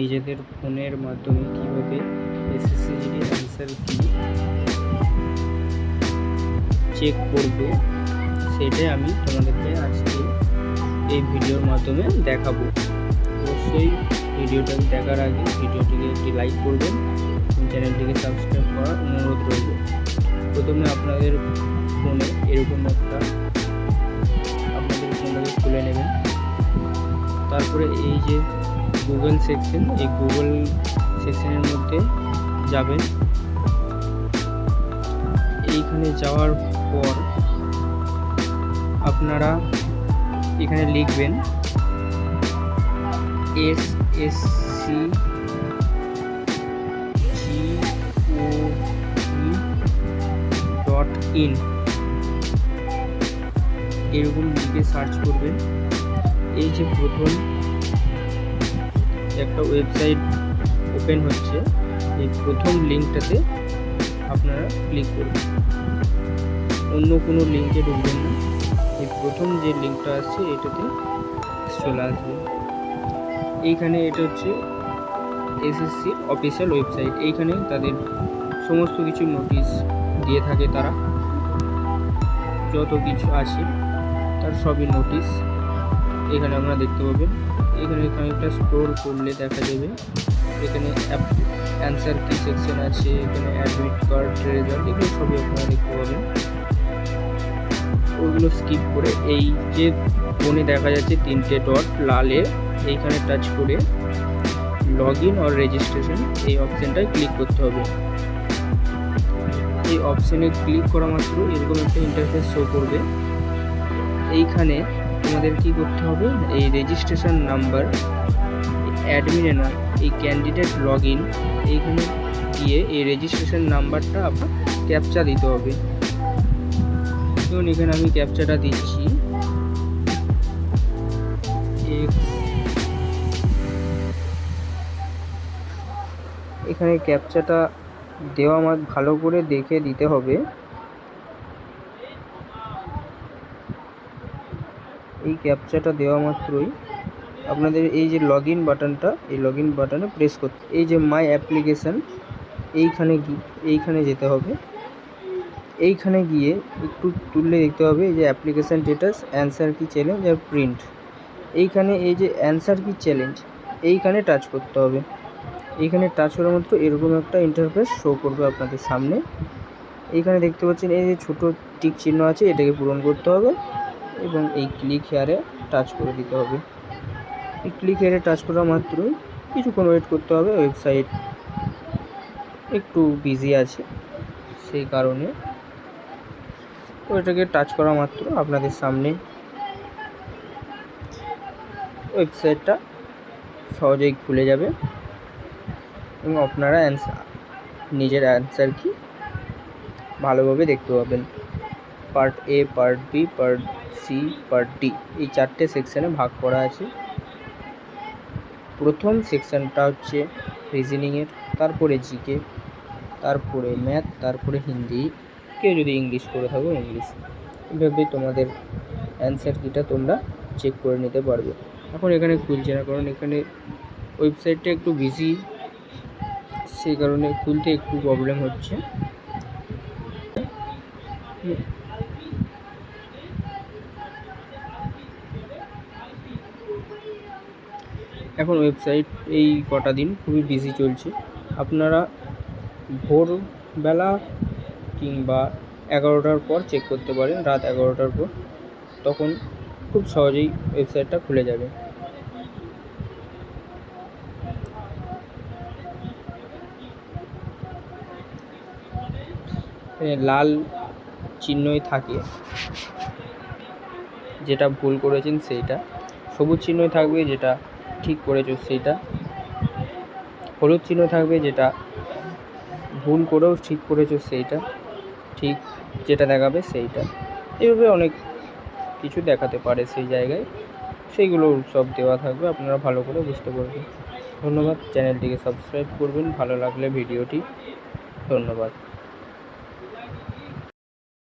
নিজেদের ফোনের মাধ্যমে কীভাবে এসএসসি অ্যান্সার কি চেক করবে সেটাই আমি তোমাদেরকে আজকে এই ভিডিওর মাধ্যমে দেখাবো। অবশ্যই ভিডিওটা দেখার আগে ভিডিওটিকে একটি লাইক করবেন, চ্যানেলটিকে সাবস্ক্রাইব করার অনুরোধ রইল। প্রথমে আপনাদের ফোনে এরকম একটা আপনাদের ফোনটাকে খুলে নেবেন। তারপরে এই যে গুগল সেকশন, এই গুগল সেকশনের মধ্যে যাবেন। এইখানে যাওয়ার পর আপনারা এখানে লিখবেন sscgov.in এরকম লিখে সার্চ করবেন। এই যে প্রথম একটা ওয়েবসাইট ওপেন হচ্ছে, এই প্রথম লিঙ্কটাতে আপনারা ক্লিক করবেন, অন্য কোনো লিঙ্কে ঢুকবেন না। এই প্রথম যে লিঙ্কটা আসছে এটাতে চলে আসবে। এইখানে এটা হচ্ছে এসএসসির অফিসিয়াল ওয়েবসাইট। এইখানে তাদের সমস্ত কিছু নোটিশ দিয়ে থাকে, তারা যত কিছু আছে তার সবই নোটিশ এখানে আপনারা দেখতে পাবেন। এখানে খানিকটা স্ক্রল করলে দেখা যাবে এখানে অ্যান্সার কি সেকশন আছে, এখানে অ্যাডমিট কার্ড, রেজাল্ট, এগুলো সবই আপনারা দেখতে পাবেন। ওগুলো স্কিপ করে এই যে ফোনে দেখা যাচ্ছে 3টে ডট লালের, এইখানে টাচ করে লগ ইন অর রেজিস্ট্রেশন এই অপশানটায় ক্লিক করতে হবে। এই অপশানে ক্লিক করা মাত্র এরকম একটা ইন্টারফেস শো করবে। এইখানে তোমাদের কি করতে হবে, এই রেজিস্ট্রেশন নাম্বার অ্যাডমিনে নয়, এই ক্যান্ডিডেট লগ ইন, এইখানে গিয়ে এই রেজিস্ট্রেশন নাম্বারটা আপনার ক্যাপচা দিতে হবে। দেখুন এখানে আমি ক্যাপচাটা দিচ্ছি, এখানে ক্যাপচাটা দেওয়া আমার ভালো করে দেখে দিতে হবে। এই ক্যাপচাটা দেওয়া মাত্রই আপনাদের এই যে লগ ইন বাটনটা, এই লগ ইন বাটনে প্রেস করতে, এই যে মাই অ্যাপ্লিকেশান এইখানে যেতে হবে। এইখানে গিয়ে একটু তুললে দেখতে হবে এই যে অ্যাপ্লিকেশান স্ট্যাটাস, অ্যান্সার কি চ্যালেঞ্জ আর প্রিন্ট। এইখানে এই যে অ্যান্সার কি চ্যালেঞ্জ এইখানে টাচ করতে হবে। এইখানে টাচ করা মাত্র এরকম একটা ইন্টারফেস শো করবে আপনাদের সামনে। এইখানে দেখতে পাচ্ছেন এই যে ছোটো টিক চিহ্ন আছে, এটাকে পূরণ করতে হবে এবং এই ক্লিক হেয়ারে টাচ করে দিতে হবে। এই ক্লিক হেয়ারে টাচ করা মাত্রই কিছুক্ষণ ওয়েট করতে হবে। ওয়েবসাইট একটু বিজি আছে, সেই কারণে ওইটাকে টাচ করা মাত্র আপনাদের সামনে ওয়েবসাইটটা সহজেই খুলে যাবে এবং আপনারা নিজের অ্যান্সার কি ভালোভাবে দেখতে পাবেন। Part A, part B, part C, part D, এই 4টে সেকশানে ভাগ করা আছে। প্রথম সেকশানটা হচ্ছে রিজনিংয়ের, তারপরে জিকে, তারপরে ম্যাথ, তারপরে হিন্দি, কেউ যদি ইংলিশ করে থাকো ইংলিশ। এভাবে তোমাদের অ্যান্সার কিটা তোমরা চেক করে নিতে পারবে। এখন এখানে খুলছে না, কারণ এখানে ওয়েবসাইটটা একটু বিজি, সেই কারণে খুলতে একটু প্রবলেম হচ্ছে। এখন ওয়েবসাইট এই কটা দিন খুবই বিজি চলছে। আপনারা ভোরবেলা কিংবা 11টার পর চেক করতে পারেন, রাত 11টার পর, তখন খুব সহজেই ওয়েবসাইটটা খুলে যাবে। লাল চিহ্নই থাকে যেটা ভুল করেছেন সেইটা, সবুজ চিহ্নই থাকবে যেটা ঠিক করেছো সেইটা, হলুদ চিহ্ন থাকবে যেটা ভুল করেও ঠিক করেছো সেইটা, ঠিক যেটা দেখাবে সেইটা। এভাবে অনেক কিছু দেখাতে পারে সেই জায়গায়, সেইগুলো সব দেওয়া থাকবে, আপনারা ভালো করে বুঝতে পারবেন। ধন্যবাদ। চ্যানেলটিকে সাবস্ক্রাইব করবেন ভালো লাগলে ভিডিওটি। ধন্যবাদ।